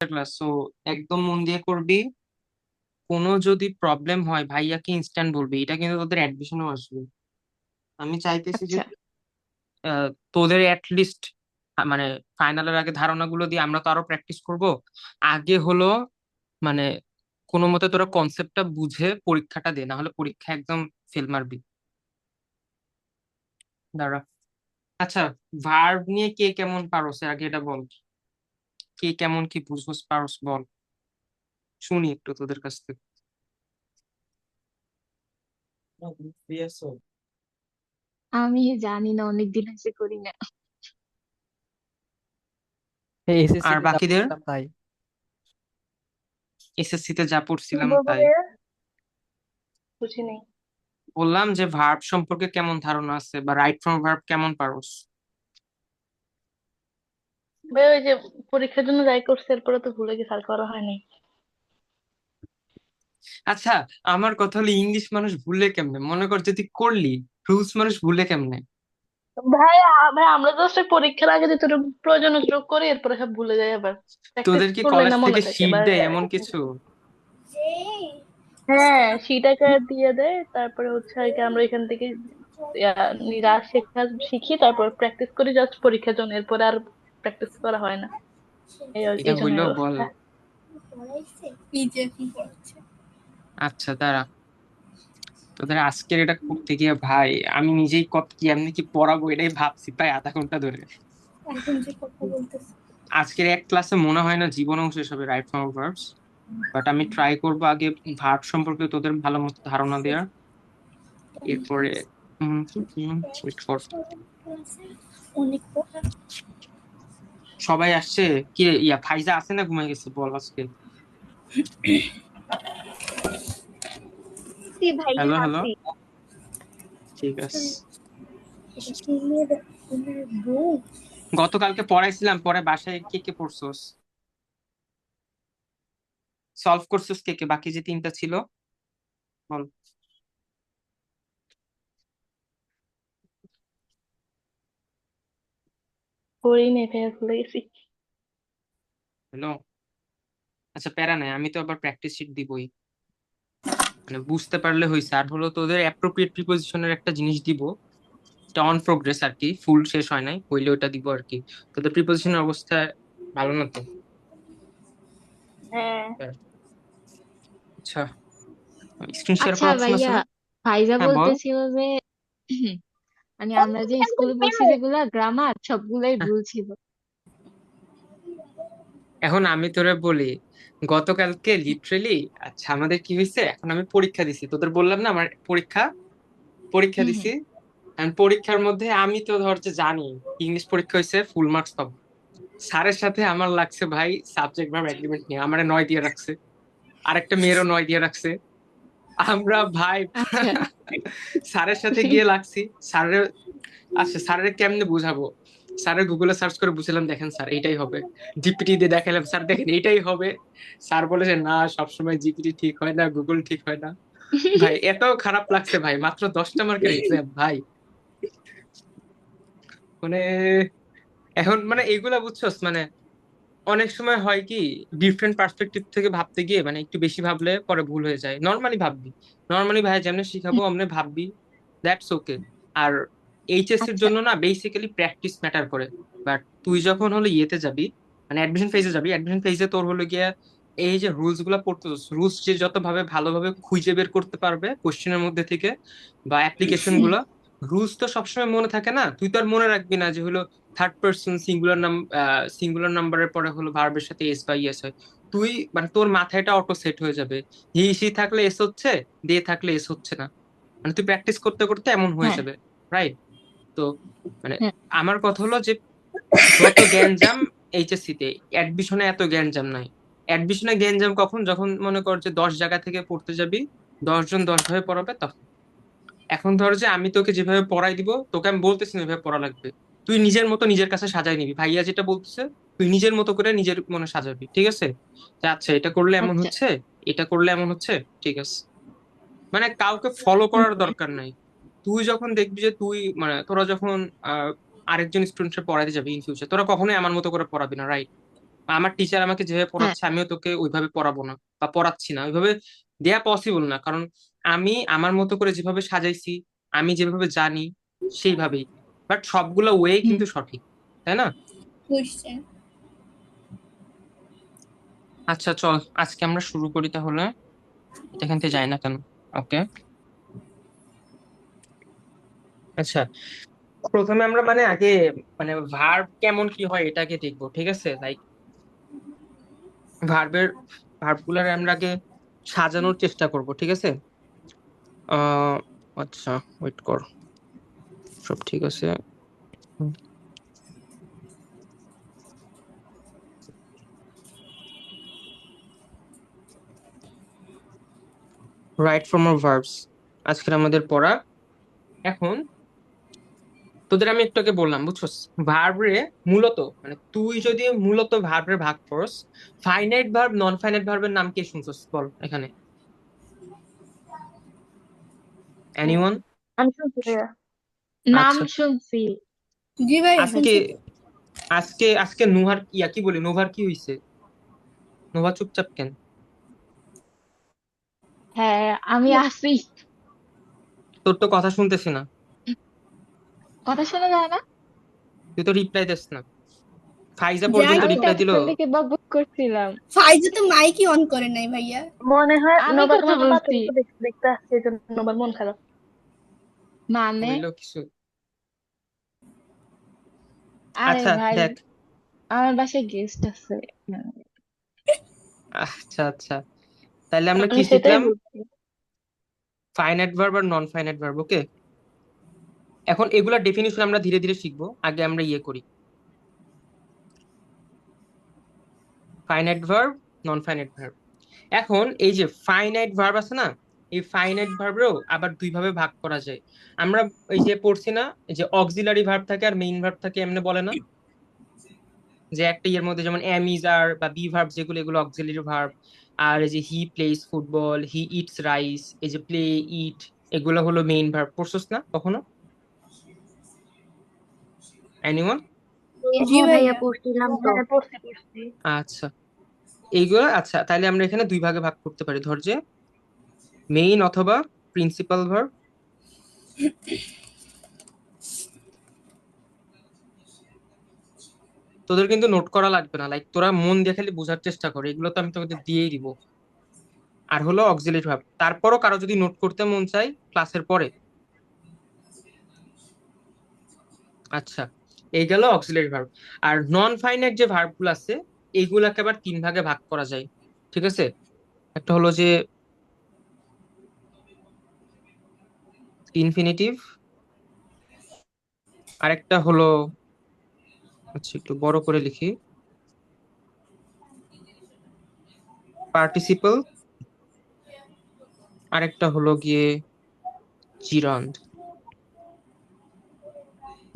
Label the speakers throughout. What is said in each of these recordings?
Speaker 1: Class, so একদম মন দিয়ে করবি। কোনো যদি প্রবলেম হয় ভাইয়াকে ইনস্ট্যান্ট বলবি, এটা কিন্তু তোদের অ্যাডমিশনও আসবে। আমি চাইতেছি যে
Speaker 2: আচ্ছা।
Speaker 1: তোদের অ্যাটলিস্ট মানে ফাইনালের আগে ধারণাগুলো দিয়ে আমরা তো আরো প্র্যাকটিস করব। আগে হলো মানে কোনো মতে তোরা কনসেপ্টটা বুঝে পরীক্ষাটা দে, না হলে পরীক্ষা একদম ফেল মারবি। দাঁড়া। আচ্ছা, ভার্ব নিয়ে কে কেমন পারোস আগে এটা বল। কে কেমন কি বুঝোস পারোস বল, শুনি একটু তোদের কাছ থেকে।
Speaker 2: আমি জানি না, অনেকদিন হয়েছে করি না।
Speaker 3: এই এসএসসি
Speaker 1: আর
Speaker 3: তে যা
Speaker 1: বাকিদের
Speaker 3: পড়ছিলাম তাই।
Speaker 1: এসএসসি তে যা
Speaker 4: কি
Speaker 1: পড়ছিলাম
Speaker 4: বলবো
Speaker 1: তাই।
Speaker 4: ভাইয়া? বুঝি নাই।
Speaker 1: বললাম যে ভার্ব সম্পর্কে কেমন ধারণা আছে, বা রাইট ফ্রম ভার্ব কেমন পারোস।
Speaker 4: ভাইয়া ওই যে পরীক্ষার জন্য যাই করছে এরপরে তো ভুলে গেছে, আর করা হয়নি।
Speaker 1: আচ্ছা, আমার কথা হলো ইংলিশ মানুষ ভুলে কেমনে, মনে কর যদি করলি, রুলস মানুষ ভুলে কেমনে।
Speaker 4: ভাইয়া ভাই আমরা জাস্ট পরীক্ষার আগে যেটুকু প্রয়োজন ওটুকু করি, এরপরে সব ভুলে যাই আবার। প্র্যাকটিস
Speaker 1: তোদের কি
Speaker 4: করলে
Speaker 1: কলেজ
Speaker 4: না মনে
Speaker 1: থেকে
Speaker 4: থাকে
Speaker 1: শিট
Speaker 4: এবার।
Speaker 1: দেয় এমন কিছু?
Speaker 4: হ্যাঁ, সেটাকে দিয়ে দেয়, তারপরে হচ্ছে আর কি আমরা এখান থেকে নিরাশ শেখা শিখি, তারপর প্র্যাকটিস করি জাস্ট পরীক্ষার জন্য, এরপরে আর প্র্যাকটিস করা হয় না।
Speaker 1: এটা
Speaker 4: এই জন্য
Speaker 1: হইলো
Speaker 4: এই
Speaker 1: বল।
Speaker 4: অবস্থা।
Speaker 1: আচ্ছা দাঁড়া, তোদের আজকের এটা করতে গিয়ে ভাই আমি নিজেই কত কি এমনি কি পড়াবো এটাই ভাবছি প্রায় আধা ঘন্টা ধরে। আজকের এক ক্লাসে মনে হয় না জীবনেও শেষ হবে রাইট ফ্রম ভার্বস। বাট আমি ট্রাই করবো আগে ভার্ব সম্পর্কে তোদের ভালো মতো ধারণা দেওয়ার। এরপরে wait কর। সবাই আসছে? কি রে, ফাইজা আছে না ঘুমাই গেছে বল আজকে।
Speaker 2: জি ভাইয়া,
Speaker 1: হ্যালো হ্যালো,
Speaker 2: আছি।
Speaker 1: ঠিক আছে। গতকালকে পড়াইছিলাম, পরে বাসায় কে কে পড়ছোস, সলভ করছোস কে কে, বাকি যে তিনটা ছিল বল।
Speaker 4: করি নেই ভাইয়া, ভুলে গেছি।
Speaker 1: হ্যালো। আচ্ছা প্যারা নাই, আমি তো আবার প্র্যাকটিস শিট দিবই। মানে বুঝতে পারলে হয়েছে। আর হলো তোদের অ্যাপ্রোপ্রিয়েট প্রিপোজিশনের একটা জিনিস দিব, এটা অন প্রোগ্রেস আর কি, ফুল শেষ হয় নাই, হইলে ওটা দিব আর কি। তোদের প্রিপোজিশনের অবস্থা ভালো না তো?
Speaker 4: হ্যাঁ।
Speaker 1: হ্যাঁ। আচ্ছা, স্ক্রিন শেয়ার
Speaker 2: আচ্ছা
Speaker 1: করার অপশন আছে
Speaker 2: ভাইয়া,
Speaker 1: না?
Speaker 2: ফাইজা
Speaker 1: হ্যাঁ বল।
Speaker 2: বলতেছিল যে মানে আমরা যে স্কুলে পড়ছি যেগুলা গ্রামার সবগুলাই ভুল ছিল।
Speaker 1: এখন আমি তোরে বলি, গতকালকে লিটারেলি, আচ্ছা আমাদের কি হয়েছে, এখন আমি পরীক্ষা দিছি, তোদের বললাম না আমার পরীক্ষা, পরীক্ষা
Speaker 2: হুম হুম।
Speaker 1: দিছি। And পরীক্ষার মধ্যে আমি তো ধর যে জানি ইংলিশ পরীক্ষা হয়েছে, ফুল মার্কস পাবো। স্যারের সাথে আমার লাগছে ভাই সাবজেক্ট ভার্ব এগ্রিমেন্ট নিয়ে, আমার 9 দিয়ে রাখছে, আরেকটা মেয়েরও 9 দিয়ে রাখছে। আমরা ভাই
Speaker 2: আচ্ছা।
Speaker 1: স্যারের সাথে গিয়ে লাগছি। স্যারের, আচ্ছা স্যারের কেমনে বুঝাবো, স্যারের গুগলে সার্চ করে বুঝলাম, দেখেন স্যার এইটাই হবে। জিপিটি দিয়ে দেখালাম, স্যার দেখেন এইটাই হবে। স্যার বলে যে না, সবসময় জিপিটি ঠিক হয় না, গুগল ঠিক হয় না। ভাই এত খারাপ লাগছে ভাই, মাত্র 10টা মার্কের এক্সাম ভাই। মানে এখন মানে এইগুলা বুঝছস, মানে অনেক সময় হয় কি, ডিফারেন্ট পার্সপেক্টিভ থেকে ভাবতে গিয়ে মানে একটু বেশি ভাবলে পরে ভুল হয়ে যায়। নর্মালি ভাববি, নর্মালি ভাই যেমন শিখাবো অমনি ভাববি, দ্যাটস ওকে। আর এইচএসসি এর
Speaker 2: আচ্ছা।
Speaker 1: জন্য না বেসিক্যালি প্র্যাকটিস ম্যাটার করে। বাট তুই যখন হলো ইয়েতে যাবি, মানে অ্যাডমিশন ফেজে যাবি, অ্যাডমিশন ফেজে তোর হলো গিয়া এই যে রুলস গুলা পড়তে, রুলস যে যত ভাবে ভালোভাবে খুঁজে বের করতে পারবে কোশ্চেনের মধ্যে থেকে বা অ্যাপ্লিকেশন গুলা, রুলস তো সবসময় মনে থাকে না। তুই তো আর মনে রাখবি না যে হলো থার্ড পার্সন সিঙ্গুলার সিঙ্গুলার নাম্বারের পরে হলো ভার্বের সাথে এস বা ইএস হয়। তুই মানে তোর মাথায় এটা অটো সেট হয়ে যাবে, হি সি থাকলে এস হচ্ছে, দে থাকলে এস হচ্ছে না। মানে তুই প্র্যাকটিস করতে করতে এমন হয়ে
Speaker 2: হ্যাঁ
Speaker 1: যাবে, রাইট? তো মানে
Speaker 2: হ্যাঁ।
Speaker 1: আমার কথা হলো যে যত গ্যাঞ্জাম এইচএসসি তে, অ্যাডমিশনে এত গ্যাঞ্জাম নাই। অ্যাডমিশনে গ্যাঞ্জাম কখন, যখন মনে কর যে 10 জায়গা থেকে পড়তে যাবি, 10 জন 10 ভাবে পড়াবে তখন। এখন ধর যে আমি তোকে যেভাবে পড়াই দিব, তোকে আমি বলতেছি না এভাবে পড়া লাগবে, তুই নিজের মতো নিজের কাছে সাজাই নিবি। ভাইয়া যেটা বলতেছে তুই নিজের মতো করে নিজের মনে সাজাবি, ঠিক আছে? যে আচ্ছা এটা করলে এমন
Speaker 2: আচ্ছা।
Speaker 1: হচ্ছে, এটা করলে এমন হচ্ছে, ঠিক আছে। মানে কাউকে ফলো করার দরকার নাই। তুই যখন দেখবি যে তুই মানে তোরা যখন আরেকজন স্টুডেন্টকে পড়াইতে যাবি ইন ফিউচার, তোরা কখনোই আমার মতো করে পড়াবি না, রাইট? আমার টিচার আমাকে যেভাবে
Speaker 2: হ্যাঁ
Speaker 1: পড়াচ্ছে আমিও তোকে ওইভাবে পড়াবো না বা পড়াচ্ছি না, ওইভাবে দেয়া পসিবল না, কারণ আমি আমার মতো করে যেভাবে সাজাইছি, আমি যেভাবে জানি সেইভাবেই, বাট সবগুলো ওয়ে
Speaker 2: হুম
Speaker 1: কিন্তু সঠিক, তাই না?
Speaker 3: বুঝছে।
Speaker 1: আচ্ছা চল আজকে আমরা শুরু করি তাহলে, এটা এখান থেকে যাই না কেন। ওকে, আচ্ছা, প্রথমে আমরা মানে আগে মানে ভার্ব কেমন কি হয় এটাকে দেখবো, ঠিক আছে? লাইক ভার্বের ভার্ব গুলার আমরা আগে সাজানোর চেষ্টা করব, ঠিক আছে? আহ আচ্ছা, ওয়েট কর, সব ঠিক আছে। রাইট ফর্ম অফ ভার্বস আজকের আমাদের পড়া। এখন তোদের আমি একটু আগে বললাম, বুঝছস, ভার্বরে মূলত মানে তুই যদি মূলত ভার্বের ভাগ করস, ফাইনাইট ভার্ব নন ফাইনাইট ভার্বের নাম কি শুনছস বল এখানে, এনিওয়ান?
Speaker 4: আমি শুনছি ভাইয়া।
Speaker 2: নাম
Speaker 1: আচ্ছা,
Speaker 2: শুনছি।
Speaker 3: জি ভাইয়া
Speaker 1: আজকে
Speaker 3: শুনছি।
Speaker 1: আজকে আজকে নুহার ইয়া কি বলি, নোভার কি হইছে? নোভা চুপচাপ কেন?
Speaker 2: হ্যাঁ আমি আসি।
Speaker 1: তোর তো কথা শুনতেছি না,
Speaker 2: কথা শোনা যায় না?
Speaker 1: তুই তো রিপ্লাই দিস না। ফাইজা
Speaker 3: যাই
Speaker 1: পর্যন্ত
Speaker 2: আমি
Speaker 3: তো,
Speaker 2: তো
Speaker 1: রিপ্লাই দিল।
Speaker 2: এতক্ষণ থেকে বকবক করছিলাম।
Speaker 3: ফাইজে তো মাইকই অন করে নাই ভাইয়া।
Speaker 4: মনে হয়
Speaker 2: আমি
Speaker 4: নবাকে
Speaker 2: কথা
Speaker 4: মাত্র
Speaker 2: বলছি।
Speaker 4: বাচ্চা দেখতে দেখতে আসছে, এই জন্য নবার মন খারাপ।
Speaker 2: মানে
Speaker 1: হইলো কিছু?
Speaker 2: আরে
Speaker 1: আচ্ছা
Speaker 2: ভাই,
Speaker 1: দেখ,
Speaker 2: আমার বাসায় গেস্ট আছে।
Speaker 1: আচ্ছা আচ্ছা, তাহলে আমরা কি
Speaker 4: আমি সেটাই
Speaker 1: শিখলাম?
Speaker 4: বলছি।
Speaker 1: ফাইনাইট ভার্ব আর নন ফাইনাইট ভার্ব, ওকে? এখন এগুলা ডেফিনিশন আমরা ধীরে ধীরে শিখবো, আগে আমরা ইয়ে করি, finite verb, non finite verb. এখন এই যে ফাইনাইট ভার্ব আছে না, এই ফাইনাইট ভার্বেও আবার দুই ভাবে ভাগ করা যায়। আমরা এই যে পড়ছি না, এই যে অক্সিলারি ভার্ব থাকে আর মেইন ভার্ব থাকে, এমনি বলে না যে একটা ইয়ের মধ্যে, যেমন এম ইজ আর বা বি ভার্ব যেগুলো, এগুলো অক্সিলারি ভার্ব। আর এই যে he plays football, he eats rice, এই যে প্লে, ইট, এগুলো হলো মেইন ভার্ব। পড়ছস না কখনো, এনিওয়ান?
Speaker 3: জি
Speaker 2: হ্যাঁ ভাইয়া
Speaker 3: ভাইয়া।
Speaker 2: পড়ছিলাম তো।
Speaker 4: হ্যাঁ পড়ছি পড়ছি।
Speaker 1: আচ্ছা, এইগুলো আচ্ছা, তাহলে আমরা এখানে দুই ভাগে ভাগ করতে পারি, ধর যে মেইন অথবা প্রিন্সিপাল ভার্ব। তোদের কিন্তু নোট করা লাগবে না, লাইক তোরা মন দিয়ে খালি বোঝার চেষ্টা কর, এগুলো তো আমি তোদের দিয়েই দিব। আর হলো অক্সিলারি ভার্ব, তারপরও কারো যদি নোট করতে মন চাই ক্লাসের পরে। আচ্ছা, এই গেল অক্সিলারি ভার্ব। আর নন ফাইনাইট যে ভার্ব গুলো আছে, এইগুলাকে আবার তিন ভাগে ভাগ করা যায়, ঠিক আছে? একটা হলো যে ইনফিনিটিভ, আরেকটা হলো, আচ্ছা একটু বড় করে লিখি, পার্টিসিপল, আরেকটা হলো গিয়ে জিরান্ড।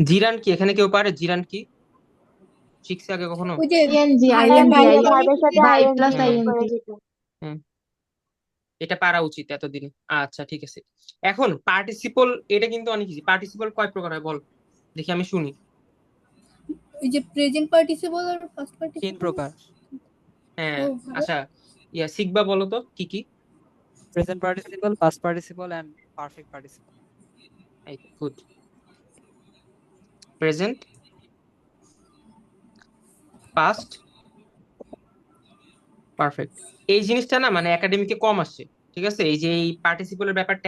Speaker 1: জিরান্ড কি এখানে কেউ পারে? জিরান্ড কি শিখছে আগে কখনো?
Speaker 3: ওই যে
Speaker 2: আইএনজি
Speaker 3: ভাইয়া
Speaker 4: হ্যাঁ
Speaker 2: আইএনজি
Speaker 4: ভাইয়া,
Speaker 3: ভাইয়া
Speaker 2: আইএনজি
Speaker 4: ভার্বের সাথে
Speaker 2: বাই
Speaker 4: আইএনজি
Speaker 2: প্লাস
Speaker 1: হ্যাঁ
Speaker 4: যোগ করে
Speaker 2: আইএনজি।
Speaker 4: দিত।
Speaker 1: হ্যাঁ, এটা পারা উচিত এতদিনে। আচ্ছা ঠিক আছে, এখন পার্টিসিপল, এটা কিন্তু অনেক ইজি। পার্টিসিপল কয় প্রকার হয় বল দেখি, আমি শুনি।
Speaker 3: ওই যে প্রেজেন্ট পার্টিসিপল আর পাস্ট
Speaker 5: তিন
Speaker 3: পার্টিসিপল।
Speaker 5: প্রকার:
Speaker 1: হ্যাঁ,
Speaker 3: ও ভালো।
Speaker 1: আচ্ছা, ইয়া শিখবা বলো তো কি কি?
Speaker 5: Present participle, past participle and perfect participle.
Speaker 1: এই গুড, প্রেজেন্ট, পাস্ট, পারফেক্ট। এই জিনিসটা না মানে একাডেমিকে কম আসে, ঠিক আছে? এই যে এই পার্টিসিপলের ব্যাপারটা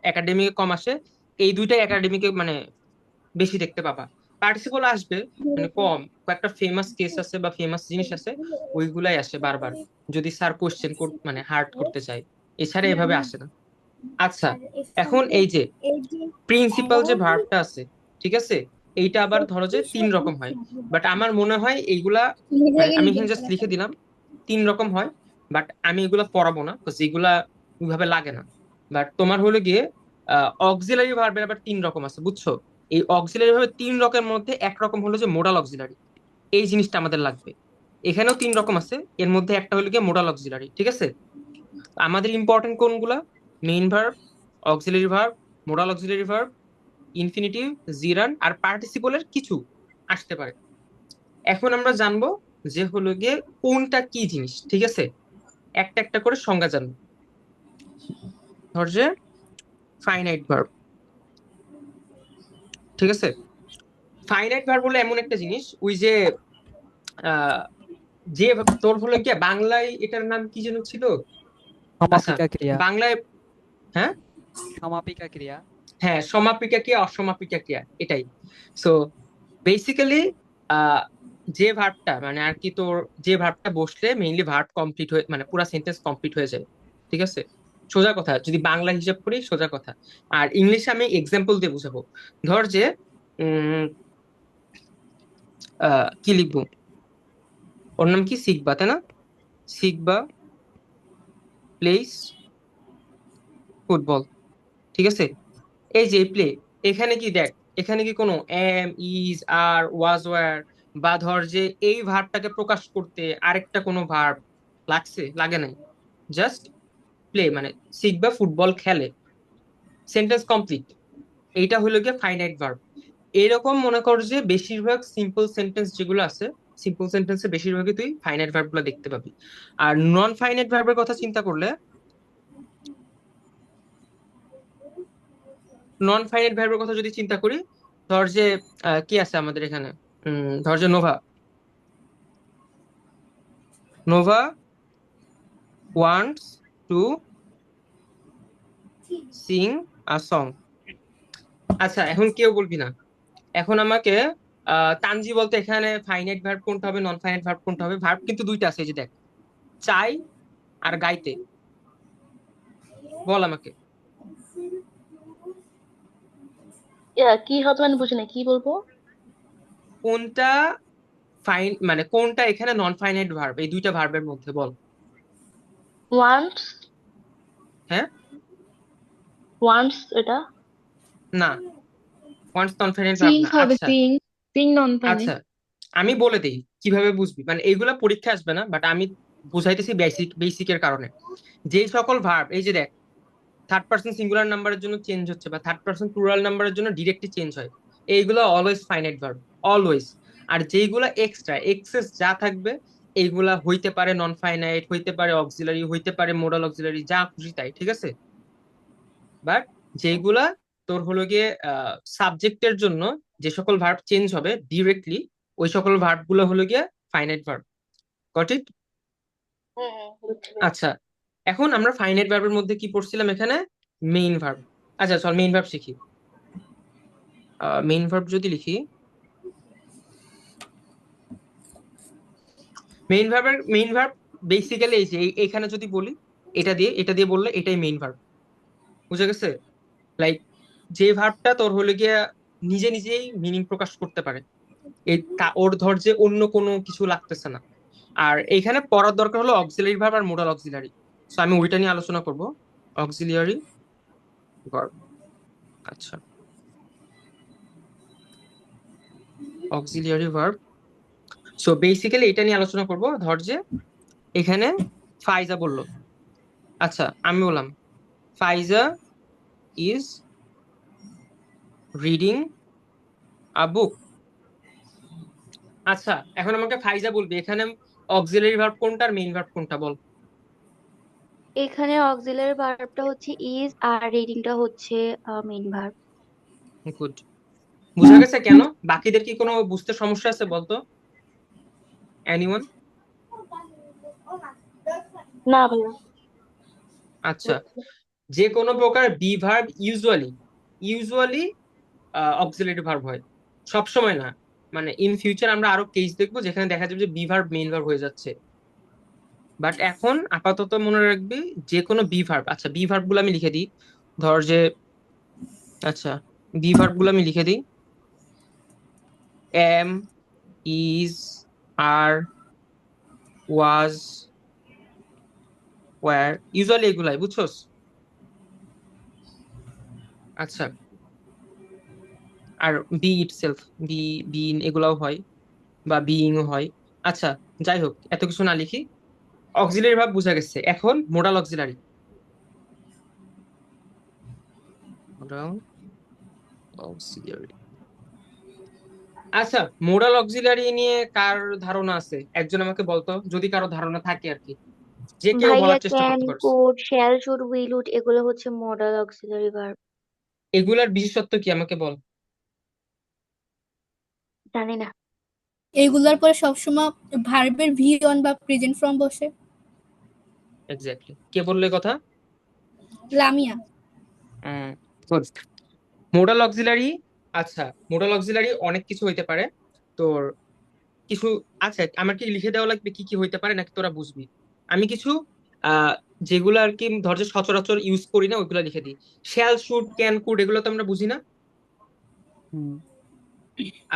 Speaker 1: একাডেমিকে কম আসে, এই দুইটাই একাডেমিকে মানে বেশি দেখতে পাবা। পার্টিসিপল আসবে মানে কম, কয়েকটা ফেমাস কেস আছে বা ফেমাস জিনিস আছে, ওইগুলাই আসে বারবার, যদি স্যার কোশ্চেন মানে হার্ড করতে চায়, এছাড়া এভাবে আসে না। আচ্ছা, এখন এই যে প্রিন্সিপাল যে ভার্বটা আছে, ঠিক আছে, এইটা আবার ধরো যে তিন রকম হয়, বাট আমার মনে হয় এইগুলা মানে আমি এখানে জাস্ট লিখে দিলাম তিন রকম হয়, বাট আমি এগুলা পড়াবো না, বিকজ এগুলা ওইভাবে লাগে না। বাট তোমার হলো গিয়ে অক্সিলারি ভার্বের আবার তিন রকম আছে, বুঝছো? এই অক্সিলারি ভাবে তিন রকমের মধ্যে এক রকম হলো যে মোডাল অক্সিলারি, এই জিনিসটা আমাদের লাগবে। এখানেও তিন রকম আছে, এর মধ্যে একটা হলো গিয়ে মোডাল অক্সিলারি, ঠিক আছে? আমাদের ইম্পর্টেন্ট কোনগুলা? Main verb, auxiliary verb, modal auxiliary verb, infinitive, gerund আর পার্টিসিপলের কিছু আসতে পারে। এখন আমরা জানবো যে হলো গিয়ে কোনটা কি জিনিস, ঠিক আছে? একটা একটা করে সংজ্ঞা জানবো। ধর যে ফাইনাইট ভার্ব, ঠিক আছে? ফাইনাইট ভার্ব হলো এমন একটা জিনিস, ওই যে আহ, যে তোর হলো গিয়ে বাংলায় এটার নাম কি যেন ছিল? আচ্ছা,
Speaker 5: সমাপিকা ক্রিয়া।
Speaker 1: বাংলায়, হ্যাঁ
Speaker 5: সমাপিকা ক্রিয়া।
Speaker 1: হ্যাঁ, সমাপিকা ক্রিয়া অসমাপিকা ক্রিয়া, এটাই। সো বেসিক্যালি যে ভার্বটা মানে আর কি, তোর যে ভার্বটা বসলে মেইনলি ভার্ব কমপ্লিট হয়ে মানে পুরা সেন্টেন্স কমপ্লিট হয়ে যায়, ঠিক আছে? সোজা কথা যদি বাংলা হিসাব করি, সোজা কথা। আর ইংলিশে আমি এক্সাম্পল দিয়ে বুঝাবো। ধর যে উম কি লিখবো, ওর নাম কি, শিখবা, তাই না? শিখবা প্লেস ফুটবল, ঠিক আছে? এই যে প্লে, এখানে কি দেখ, এখানে কি কোনো am, is, are, was, were, বা ধর যে এই ভার্বটাকে প্রকাশ করতে আরেকটা কোনো ভার্ব লাগছে, লাগে নাই। জাস্ট প্লে মানে শিখবা ফুটবল খেলে, সেন্টেন্স কমপ্লিট। এইটা হলো গিয়ে ফাইনাইট ভার্ব। এরকম মনে কর যে বেশিরভাগ সিম্পল সেন্টেন্স যেগুলো আছে, সিম্পল সেন্টেন্সে বেশিরভাগই তুই ফাইনাইট ভার্ব গুলো দেখতে পাবি। আর নন ফাইনাইট ভার্বের কথা চিন্তা করলে, নন ফাইনাইট ভার্বের কথা যদি চিন্তা করি, ধর যে কি আছে আমাদের এখানে, ধর যে Nova, Nova wants to Singh a song. আচ্ছা, এখন কেউ বলবি না, এখন আমাকে তানজি বলতে এখানে ফাইনাইট ভার্ব কোনটা হবে, নন ফাইনাইট ভার্ব কোনটা হবে? ভার্ব কিন্তু দুইটা আছে, এই যে দেখ, চাই আর গাইতে। বল আমাকে
Speaker 4: কি হবে মানে বুঝি না, কি বলবো?
Speaker 1: কোনটা ফাইন মানে কোনটা এখানে নন ফাইনাইট ভার্ব, এই দুইটা ভার্বের মধ্যে বল।
Speaker 4: ওয়ান্টস।
Speaker 1: হ্যাঁ,
Speaker 4: ওয়ান্টস এটা।
Speaker 1: না, wants non finite verb
Speaker 2: Singh
Speaker 1: না।
Speaker 2: হবে,
Speaker 1: আচ্ছা,
Speaker 2: সিং। সিং নন ফাইনাল।
Speaker 1: আচ্ছা, আমি বলে দিই কিভাবে বুঝবি, মানে এইগুলা পরীক্ষা আসবে না, বাট আমি বুঝাইতেছি বেসিকের কারণে। যে সকল ভার্ব, এই যে দেখ, থার্ড পার্সন সিঙ্গুলার নাম্বারের জন্য চেঞ্জ হচ্ছে বা থার্ড পার্সন প্লুরাল নাম্বারের জন্য ডিরেক্টলি চেঞ্জ হয়, এইগুলো অলওয়েজ ফাইনাইট ভার্ব, অলওয়েজ। আর যেইগুলা এক্সট্রা এক্সেস যা থাকবে, এইগুলা হইতে পারে নন ফাইনাইট, হইতে পারে অক্সিলারি, হইতে পারে মোডাল অক্সিলারি, যা খুশি তাই, ঠিক আছে? বাট যেইগুলা তোর হলো গিয়ে সাবজেক্টের জন্য যে সকল ভার্ব চেঞ্জ হবে ডিরেক্টলি, ওই সকল ভার্ব গুলো হলো গিয়ে ফাইনাইট ভার্ব। Got it?
Speaker 4: বুঝতে পেরেছি।
Speaker 1: আচ্ছা, এখন আমরা ফাইনাইট ভার্বের মধ্যে কি পড়ছিলাম এখানে? Main verb. আচ্ছা চল মেইন ভার্ব শিখি। মেইন ভার্ব যদি লিখি, মেইন ভার্ব বেসিক্যালি এই যে এখানে যদি বলি, এটা দিয়ে বললে এটাই মেইন ভার্ব, বুঝে গেছে? লাইক যে ভার্বটা তোর হলো গিয়া নিজে নিজেই মিনিং প্রকাশ করতে পারে, ওর ধর যে অন্য কোনো কিছু লাগতেছে না। আর এইখানে পড়ার দরকার হলো অক্সিলারি ভার্ব আর মোডাল অক্সিলারি। তো আমি ওইটা নিয়ে আলোচনা করব, অক্সিলিয়ারি ভার্ব। আচ্ছা, অক্সিলিয়ারি ভার্ব। সো বেসিক্যালি এটা নিয়ে আলোচনা করব। ধর যে এখানে ফাইজা বললো, আচ্ছা আমি বললাম ফাইজা ইজ রিডিং আ বুক। আচ্ছা, এখন আমাকে ফাইজা বলবি এখানে অক্সিলারি ভার্ব কোনটা আর মেইন ভার্ব কোনটা, বল।
Speaker 6: এখানে অক্সিলারি ভার্বটা হচ্ছে ইজ আর রিডিংটা হচ্ছে মেইন ভার্ব।
Speaker 1: গুড, বুঝা গেছে কেন? বাকিদের কি কোনো বুঝতে সমস্যা আছে বলতো, এনিওয়ান?
Speaker 4: না ভাইয়া,
Speaker 1: আচ্ছা,
Speaker 4: বুঝছি।
Speaker 1: যে কোনো প্রকার be verb usually usually auxiliary verb হয়, সব সময় না। মানে ইন ফিউচার আমরা আরো কেস দেখবো যেখানে দেখা যাবে যে বি ভার্ব মেইন ভার্ব হয়ে যাচ্ছে। বাট এখন আপাতত মনে রাখবি যে কোনো বি ভার্ব, আচ্ছা বি ভার্ব গুলো আমি লিখে দিই। ধর যে, আচ্ছা বি ভার্ব গুলো আমি লিখে দিই, am, is, are, was, were, usually এগুলাই, বুঝছস? আচ্ছা, আর বি ইটসেলফ, বি, বিন এগুলাও হয়, বা বিইংও হয়। আচ্ছা, যাই হোক, এত কিছু না লিখি, অক্সিলারি ভার্ব বুঝা গেছে। এখন মোডাল অক্সিলারি, মোডাল অক্সিলারি। আচ্ছা, মোরাল অক্সিলারি নিয়ে কার ধারণা আছে একজন আমাকে বলতো, যদি কারো ধারণা থাকে আর কি, যে কেউ
Speaker 6: ভাইয়া
Speaker 1: বলার চেষ্টা
Speaker 6: ক্যান,
Speaker 1: করতে পারছে।
Speaker 6: Could, shall, should, will, would এগুলো হচ্ছে মডাল অক্সিলারি ভার্ব।
Speaker 1: এগুলার বিশেষত্ব কি আমাকে বল।
Speaker 6: জানি না।
Speaker 3: এইগুলোর পরে সবসময় ভার্বের ভি অন বা প্রেজেন্ট ফর্ম বসে।
Speaker 1: এক্স্যাক্টলি, কে বললে কথা?
Speaker 3: লামিয়া।
Speaker 1: গুড। মোডাল অক্সিলারি, আচ্ছা, মোডাল অক্সিলারি অনেক কিছু হইতে পারে তোর, কিছু, আচ্ছা আমার কি লিখে দেওয়া লাগবে কি কি হইতে পারে, নাকি তোরা বুঝবি? আমি কিছু আহ যেগুলো আর কি ধর যে সচরাচর ইউজ করি না ওইগুলো লিখে দিই। শ্যাল, শুড, ক্যান, কুড এগুলো তো আমরা বুঝি না।
Speaker 5: হুম।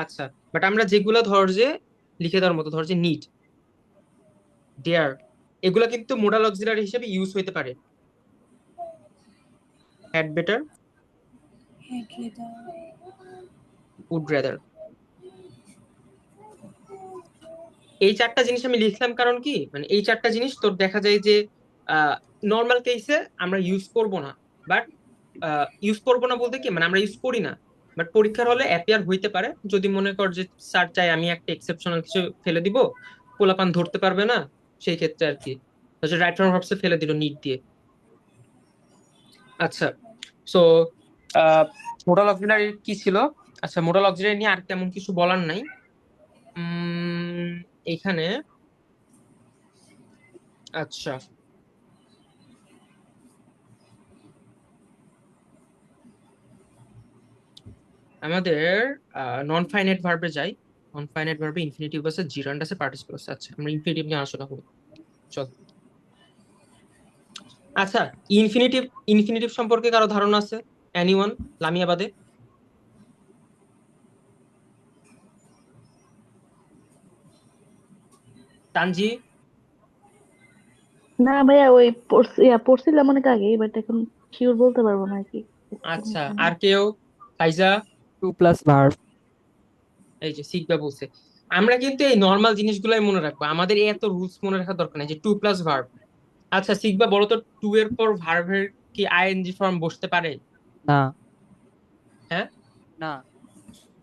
Speaker 1: আচ্ছা, বাট আমরা যেগুলো ধর যে লিখে দেওয়ার মতো, ধর যে নিড, ডেয়ার, এগুলা কিন্তু মোডাল অক্সিলারি হিসেবে ইউজ হইতে পারে। হ্যাড বেটার, উড রেদার, এই চারটা জিনিস আমি লিখলাম কারণ কি, মানে এই চারটা জিনিস তোর দেখা যায় যে নর্মাল কেসে আমরা ইউজ করব না, বাট ইউজ করব না বলতে কি মানে আমরা ইউজ করি না, বাট পরীক্ষার হলে অ্যাপিয়ার হইতে পারে। যদি মনে কর যে স্যার চাই আমি একটা এক্সেপশনাল কিছু ফেলে দিব, পোলাপান ধরতে পারবে না, সেই ক্ষেত্রে আর কি রাইট ফ্রম ভার্বসে ফেলে দিল নিড দিয়ে। আচ্ছা, সো মোডাল অক্সিলারি কি ছিল? আচ্ছা, মোডাল অক্সিলারি নিয়ে আর তেমন কিছু বলার নাই। এখানে আচ্ছা, আমাদের নন ফাইনাইট ভার্বে যাই। নন ফাইনাইট ভার্বে ইনফিনিটিভ আছে, জিরান্ড আছে, পার্টিসিপল আছে। আচ্ছা, আমরা ইনফিনিটিভ নিয়ে আলোচনা করি, চল। আচ্ছা, ইনফিনিটিভ, ইনফিনিটিভ সম্পর্কে কারো ধারণা আছে? এনিওয়ান, লামিয়া বাদে? তানজি?
Speaker 4: না ভাইয়া, ওই পড়ছিলাম অনেক আগে, বাট এখন শিওর বলতে পারবো না আর কি।
Speaker 1: আচ্ছা, আর কেউ? ফাইজা?
Speaker 5: To plus verb.
Speaker 1: এই যে সিকবা বলছে। আমরা কিন্তু এই নর্মাল জিনিসগুলাই মনে রাখবো, আমাদের এত রুলস মনে রাখার দরকার নেই, যে টু প্লাস ভার্ব। আচ্ছা সিকবা বলো তো, টু এর পর ভার্বের কি আইএনজি ফর্ম বসতে পারে?
Speaker 5: না।
Speaker 1: হ্যাঁ,
Speaker 5: না।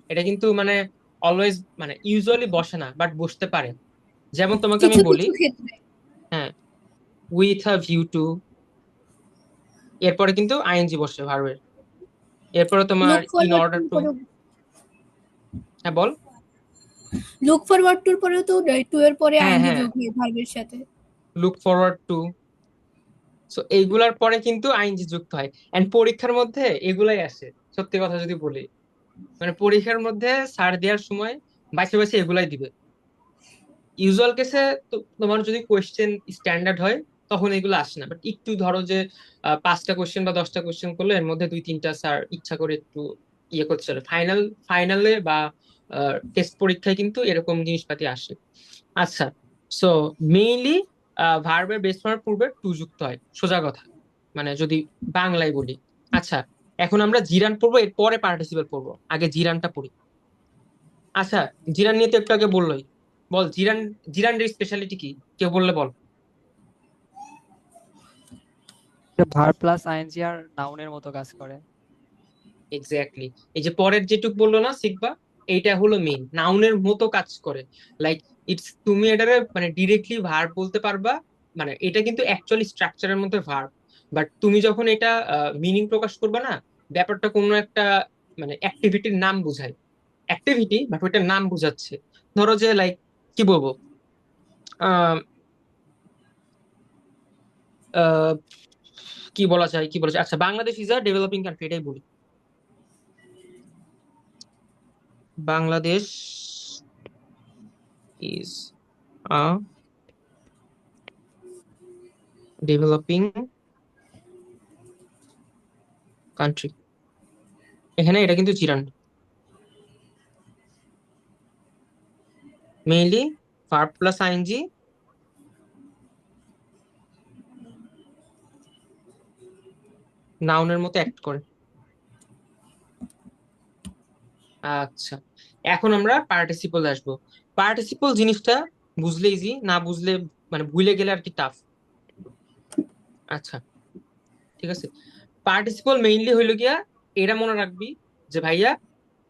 Speaker 1: এটা কিন্তু মানে অলওয়েজ মানে ইউজুয়ালি বসে না, বাট বসতে পারে। যেমন তোমাকে আমি
Speaker 3: কিছু
Speaker 1: বলি,
Speaker 3: কিছু ক্ষেত্রে।
Speaker 1: হ্যাঁ, উইথ আ ভিউ টু, এরপরে কিন্তু আইএনজি বসে ভার্বের, এরপরে তোমার
Speaker 3: লুক
Speaker 1: ইন
Speaker 3: ফরওয়ার্ড
Speaker 1: অর্ডার
Speaker 3: টুর
Speaker 1: টু।
Speaker 3: পরেও,
Speaker 1: হ্যাঁ বল।
Speaker 3: লুক ফরওয়ার্ড টুর পরেও তো টু এর পরে
Speaker 1: হ্যাঁ
Speaker 3: আইএনজি
Speaker 1: হ্যাঁ,
Speaker 3: যোগ হয় ভার্বের সাথে।
Speaker 1: Look forward to. সো এইগুলার পরে কিন্তু আইএনজি যুক্ত হয়, এন্ড পরীক্ষার মধ্যে এগুলাই আসে। সত্যি কথা যদি বলি, মানে পরীক্ষার মধ্যে স্যার দেওয়ার সময় বাইসে বাইসে এগুলাই দিবে। ইউজুয়াল কেসে তোমার যদি কোয়েশ্চেন স্ট্যান্ডার্ড হয় তখন এগুলো আসে না, বাট একটু ধরো যে 5টা কোয়েশ্চেন বা 10টা কোয়েশ্চেন করলে এর মধ্যে 2-3টা স্যার ইচ্ছা করে একটু ইয়ে করতে চলে। ফাইনালে বা টেস্ট পরীক্ষায় কিন্তু এরকম জিনিসপাতি আসে। আচ্ছা, সো মেইনলি ভার্বের বেস ফর্মের পূর্বে টু যুক্ত হয়, সোজা কথা, মানে যদি বাংলায় বলি। আচ্ছা, এখন আমরা জিরান পড়বো, এর পরে পার্টিসিপেল পড়বো, আগে জিরানটা পড়ি। আচ্ছা, জিরান নিয়ে তো একটু আগে বললোই, বল জিরান, জিরানের স্পেশালিটি কি, কেউ বললে বল।
Speaker 5: ভার্ব প্লাস আইএনজি আর নাউনের মতো কাজ করে।
Speaker 1: এক্স্যাক্টলি, এই যে পরের যেটুক বললো না শিখবা, এইটা হলো মেইন, নাউনের মতো কাজ করে। লাইক ইটস, তুমি এটারে মানে ডিরেক্টলি ভার্ব বলতে পারবা, মানে এটা কিন্তু অ্যাকচুয়ালি স্ট্রাকচারের মধ্যে ভার্ব, বাট তুমি যখন এটা মিনিং প্রকাশ করবে না, ব্যাপারটা কোনো একটা মানে অ্যাক্টিভিটির নাম বোঝায়, অ্যাক্টিভিটি বাট ওইটার নাম বোঝাচ্ছে। ধরো যে লাইক কি বলবো, আহ আহ, কি বলা যায়, কি বলা যায়, আচ্ছা Bangladesh is a developing country, এটাই বলি। Bangladesh is a developing country, এখানে এটা কিন্তু জিরান, মেইনলি ভার্ব প্লাস আইএনজি, নাউনের মতো অ্যাক্ট করে। আচ্ছা, এখন আমরা পার্টিসিপল আসবো। পার্টিসিপল জিনিসটা বুঝলে ইজি, না বুঝলে মানে ভুলে গেলে আর কি টাফ। আচ্ছা, ঠিক আছে, পার্টিসিপল মেইনলি হইলো গিয়া, এটা মনে রাখবি যে ভাইয়া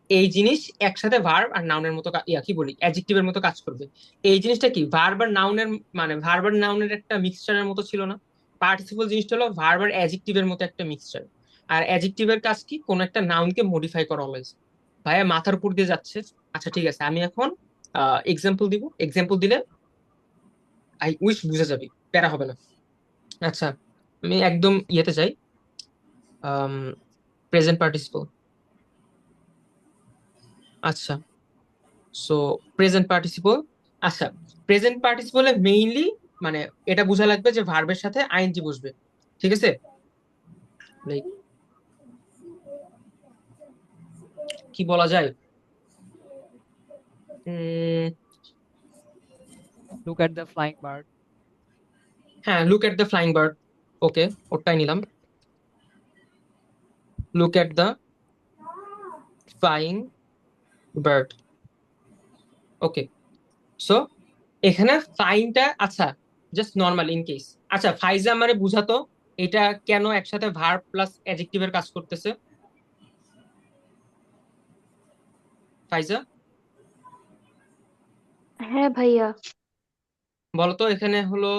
Speaker 1: এই জিনিস একসাথে ভার্ব আর নাউনের মতো কি বলি, অ্যাডজেক্টিভের মতো কাজ করবে। এই জিনিসটা কি ভার্ব আর নাউনের, মানে ভার্ব আর নাউনের একটা মিক্সচারের মতো ছিল না? পার্টিসিপল জিনিসটা হলো ভার্ব আর অ্যাডজেক্টিভের মতো একটা মিক্সচার। আর অ্যাডজেক্টিভের কাজ কি, কোন একটা নাউনকে মডিফাই করা অলওয়েজ। ভাইয়া মাথার উপর দিয়ে যাচ্ছে। আচ্ছা ঠিক আছে, আমি এখন এক্সাম্পল দিব, এক্সাম্পল দিলে আই উইশ বুঝে যাবি, প্যারা হবে না। আচ্ছা, আমি একদম ইয়েতে যাই, প্রেজেন্ট পার্টিসিপল। আচ্ছা, সো প্রেজেন্ট পার্টিসিপল। আচ্ছা, প্রেজেন্ট পার্টিসিপলে মেইনলি মানে এটা বোঝা লাগবে যে ভার্বের সাথে আইএনজি বসবে, ঠিক আছে? Like, কি বলা যায়, um,
Speaker 5: Look at the flying bird.
Speaker 1: হ্যাঁ, look at the flying bird. Okay, ওটাই নিলাম, look at the flying bird. Okay, so এখানে ফাইনটা, আচ্ছা জাস্ট নর্মাল ইন কেস। আচ্ছা ফাইজা আমারে বুঝাতো এটা কেন একসাথে ভার্ব প্লাস অ্যাডজেক্টিভের কাজ করতেছে। ফাইজা,
Speaker 6: হ্যাঁ ভাইয়া।
Speaker 1: বলতো এখানে হলো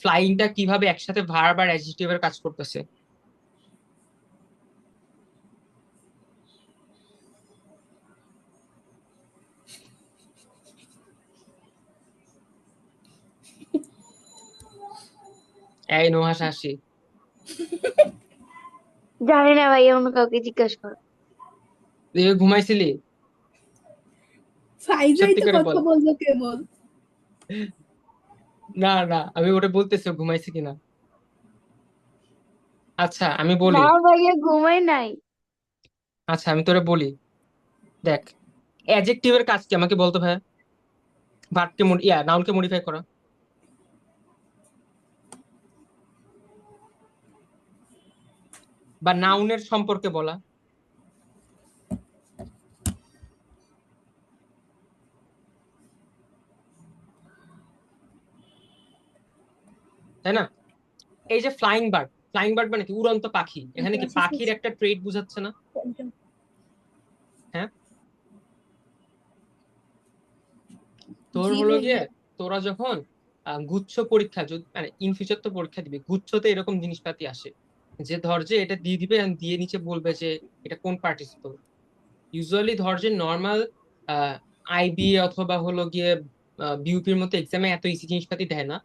Speaker 1: ফ্লাইংটা কিভাবে একসাথে ভার্ব আর অ্যাডজেক্টিভের কাজ করতেছে। এই নো হাসাহাসি।
Speaker 6: জানি না ভাইয়া, অন্য কাউকে জিজ্ঞাসা করো।
Speaker 1: তুই ঘুমাইছিলি?
Speaker 3: ফাইজাই
Speaker 1: সত্যি
Speaker 3: তো
Speaker 1: করে
Speaker 3: কথা
Speaker 1: বল।
Speaker 3: বললো কেবল।
Speaker 1: না না, আমি ওটা বলতেছি ও ঘুমাইছে কিনা। আচ্ছা আমি বলি,
Speaker 6: না ভাইয়া, ঘুমাই নাই।
Speaker 1: আচ্ছা আমি তোরে বলি, দেখ অ্যাডজেক্টিভের কাজ কি আমাকে বলতো ভাইয়া? ভার্বকে নাউনকে মডিফাই করা, বা নাউনের সম্পর্কে বলা, তাই না? এই যে ফ্লাইং বার্ড, ফ্লাইং বার্ড মানে কি, উড়ন্ত পাখি, এখানে কি পাখির একটা ট্রেড বুঝাচ্ছে না? হ্যাঁ, তোর
Speaker 3: জি
Speaker 1: হলো গিয়ে
Speaker 3: ভাইয়া।
Speaker 1: তোরা যখন গুচ্ছ পরীক্ষা, মানে ইন ফিউচার তো পরীক্ষা দিবি, গুচ্ছতে এরকম জিনিসপাতি আসে যে ধর যে এটা দিয়ে দিবে and দিয়ে নিচে বলবে যে এটা কোন পার্টিসিপল। ইউজুয়ালি ধর যে নর্মাল আইবি অথবা হলো গিয়ে বিউপির মতো এক্সামে এত ইজি জিনিসপাতি দেয় না,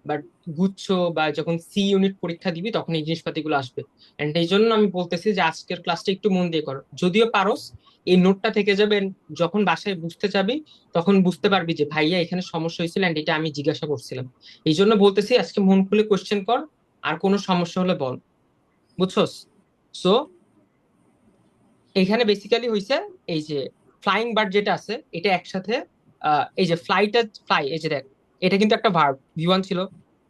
Speaker 1: বাট গুচ্ছ বা যখন সি ইউনিট পরীক্ষা দিবি তখন এই জিনিসপাতি গুলো আসবে। এন্ড এই জন্য আমি বলতেছি যে আজকের ক্লাসটা একটু মন দিয়ে কর, যদিও পারোস এই নোটটা থেকে যাবে, and যখন বাসায় বুঝতে যাবি তখন বুঝতে পারবি যে ভাইয়া এখানে সমস্যা হয়েছিল এন্ড এটা আমি জিজ্ঞাসা করছিলাম। এই জন্য বলতেছি আজকে মন খুলে কোশ্চেন কর, আর কোনো সমস্যা হলে বল, বুঝছস? সো এখানে বেসিক্যালি হইছে এই যে ফ্লাইং বার্ড যেটা আছে এটা একসাথে এই যে ফ্লাই, এই যে দেখ, এটা কিন্তু একটা ভার্ব, ভি1 ছিল,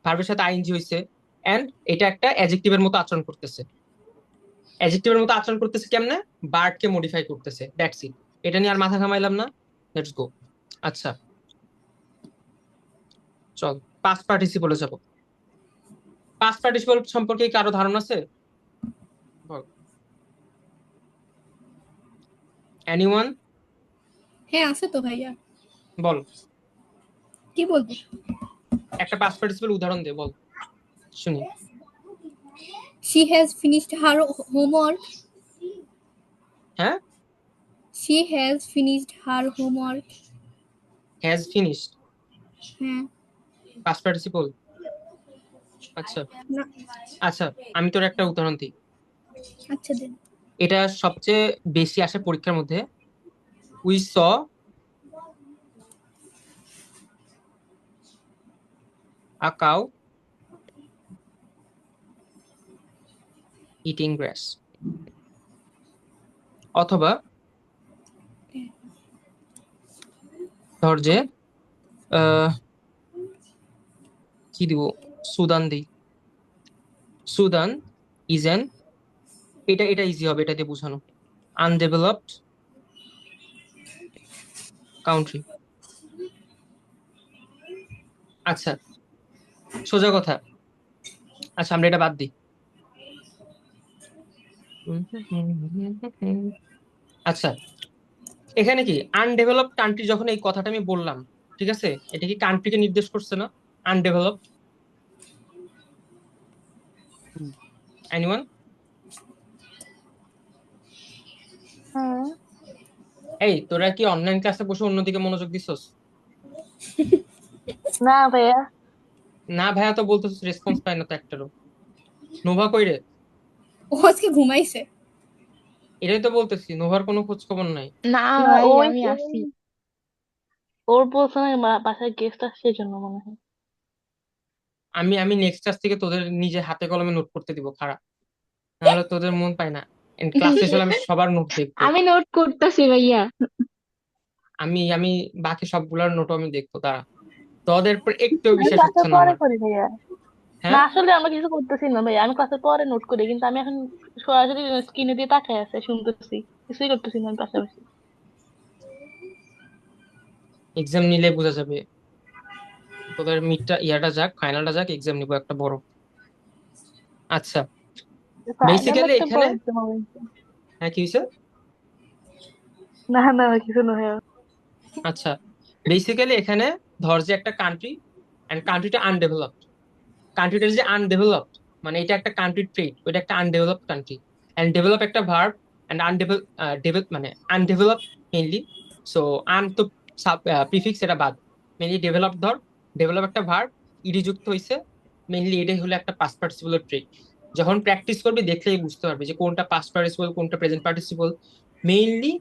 Speaker 1: ভার্বের সাথে আইএনজি হইছে, এন্ড এটা একটা অ্যাডজেক্টিভের মতো আচরণ করতেছে। অ্যাডজেক্টিভের মতো আচরণ করতেছে কেমনে? বার্ডকে মডিফাই করতেছে, দ্যাটস ইট। এটা নিয়ে আর মাথা ঘামাইলাম না, লেটস গো। আচ্ছা চল পাস্ট পার্টিসিপলে যাব। পাস্ট পার্টিসিপল সম্পর্কে কি কারো ধারণা আছে? বল, এনিওয়ান?
Speaker 3: হ্যাঁ আছে তো ভাইয়া।
Speaker 1: বল,
Speaker 3: কি বলবো?
Speaker 1: একটা পাস্ট পার্টিসিপল উদাহরণ দে, বল শুনি।
Speaker 3: She has finished her homework.
Speaker 1: হ্যাঁ,
Speaker 3: She has finished her homework.
Speaker 1: Has finished,
Speaker 3: হ্যাঁ।
Speaker 1: Past participle. আচ্ছা
Speaker 3: না।
Speaker 1: আচ্ছা, আমি তোর একটা উদাহরণ দিই,
Speaker 3: আচ্ছা দেন।
Speaker 1: এটা সবচেয়ে বেশি আসে পরীক্ষার মধ্যে। We saw a cow eating grass, অথবা ধর যে আহ, কি দিব, সুদান দিই, সুদান ইজ অ্যান, এটা এটা ইজি হবে, এটা দিয়ে বোঝানো, আনডেভেলপড কান্ট্রি। আচ্ছা সোজা কথা, আচ্ছা আমরা এটা বাদ দিই। আচ্ছা এখানে কি আনডেভেলপড কান্ট্রি, যখন এই কথাটা আমি বললাম, ঠিক আছে, এটা কি কান্ট্রিকে নির্দেশ করছে না? আনডেভেলপড,
Speaker 5: হুম।
Speaker 1: এনিওয়ান?
Speaker 4: হুম।
Speaker 1: এই তোরা কি অনলাইন ক্লাসে বসে অন্যদিকে মনোযোগ দিছস?
Speaker 4: না ভাইয়া।
Speaker 1: না ভাইয়া তো বলতেছিস, রেসপন্স পাই না তো একটারও। নোভা কই রে?
Speaker 3: ও আজকে ঘুমাইছে।
Speaker 1: এটাই তো বলতেছি, নোভার কোনো খোঁজ খবর নাই।
Speaker 2: না
Speaker 4: না
Speaker 2: ভাই
Speaker 4: ওই
Speaker 2: আমি
Speaker 4: ওই
Speaker 2: আসি।
Speaker 4: ওর বলছে না বাসায় গেস্ট আসছে এই জন্য মনে হয়।
Speaker 1: আমি আমি নেক্সট ক্লাস থেকে তোদের নিজে হাতে কলমে নোট করতে দিব, খারাপ, নাহলে তোদের মন পায় না। ক্লাস শেষ হলে আমি সবার নোট দেখবো।
Speaker 2: আমি নোট করতেছি ভাইয়া।
Speaker 1: আমি আমি বাকি সবগুলোর নোটও আমি দেখবো, তারা তোদের পর একটু
Speaker 4: আমি
Speaker 1: বিশ্বাস হচ্ছে
Speaker 4: ক্লাসের
Speaker 1: না
Speaker 4: পরে
Speaker 1: আমার।
Speaker 4: করি ভাইয়া। না
Speaker 1: হ্যাঁ,
Speaker 4: আসলে আমরা কিছু করতেছি না ভাইয়া, আমি ক্লাসের পরে নোট করি, কিন্তু আমি এখন সরাসরি স্ক্রিনে দিয়ে তাকাই আছে শুনতেছি, কিছুই করতেছি না আমি পাশাপাশি।
Speaker 1: এক্সাম নিলে বোঝা যাবে। তোদের মিডটা ইয়াটা যাক, ফাইনালটা যাক, এক্সাম নিবো একটা বড়। আচ্ছা,
Speaker 4: ফাইনাল
Speaker 1: বেসিক্যালি
Speaker 4: একটা
Speaker 1: এখানে,
Speaker 4: পরে exam হবে।
Speaker 1: হ্যাঁ কি হয়েছে?
Speaker 4: না না কিছু না ভাইয়া।
Speaker 1: আচ্ছা, বেসিক্যালি এখানে ধর যে একটা কান্ট্রি, এন্ড কান্ট্রিটা আনডেভেলপড, কান্ট্রিটা যে আনডেভেলপড, মানে এটা একটা কান্ট্রি ট্রেট, ওইটা একটা আনডেভেলপড কান্ট্রি। এন্ড ডেভেলপ একটা ভার্ব, এন্ড ডেভেলপ মানে আনডেভেলপ মেইনলি। সো আন তো প্রিফিক্স, এটা বাদ। মেইনলি ডেভেলপ ধর, ডেভেলপ একটা ভার্ব, ইডি যুক্ত হয়েছে, মেইনলি এটাই হলো একটা পাস্ট পার্টিসিপলের ট্রেট। যখন প্র্যাকটিস করবি দেখলেই বুঝতে পারবি যে কোনটা পাস্ট পার্টিসিপল, কোনটা present participle. Mainly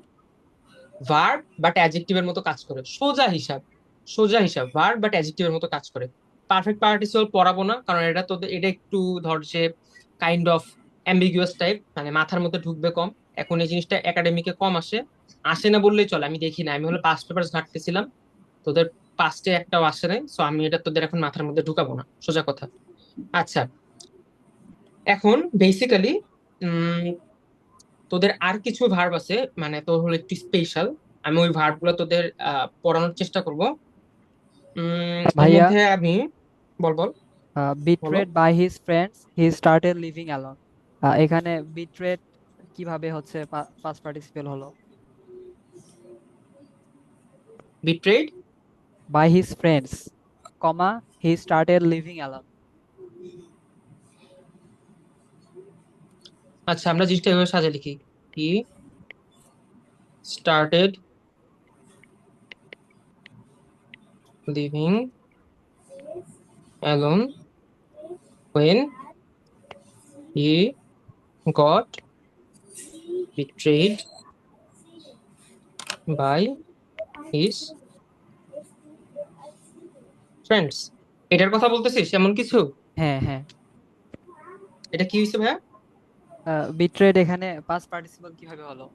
Speaker 1: verb but অ্যাডজেক্টিভের মতো কাজ করে, সোজা হিসাব, সোজা হিসাব, ভার্ব বাট অ্যাডজেক্টিভের মতো কাজ করে। পারফেক্ট পার্টিসিপল পড়াবো না, কারণ এটা তোদের, এটা একটু ধর যে কাইন্ড অফ অ্যাম্বিগুয়াস টাইপ, মানে মাথার মধ্যে ঢুকবে কম। এখন এই জিনিসটা একাডেমিকে কম আসে, আসে না বললেই চলে, আমি দেখি না, আমি হলো পাস্ট পেপার ঘাঁটতেছিলাম, তোদের পাস্টে একটাও আসে নাই, সো আমি এটা তোদের এখন মাথার মধ্যে ঢুকাবো না, সোজা কথা। আচ্ছা, এখন বেসিক্যালি তোদের আর কিছু ভার্ব আছে, মানে তোর হলো একটু স্পেশাল, আমি ওই ভার্ব গুলো তোদের পড়ানোর চেষ্টা করব। এর
Speaker 5: ভাইয়া,
Speaker 1: মধ্যে আমি, বল বল, বলো।
Speaker 5: Betrayed by his friends he started living alone. এখানে বিট্রেড কিভাবে হচ্ছে পাস্ট পার্টিসিপেল হলো?
Speaker 1: Betrayed,
Speaker 5: by his friends, comma, he started living alone.
Speaker 1: আচ্ছা আমরা জিনিসটা এভাবে সাজে লিখি, he started living alone when he got betrayed by his friends। এটার কথা বলতেছিস এমন কিছু?
Speaker 5: হ্যাঁ, হ্যাঁ।
Speaker 1: এটা কি হয়েছে ভাইয়া?
Speaker 5: বিট্রেড এখানে পাস্ট পার্টিসিপল কিভাবে হলো?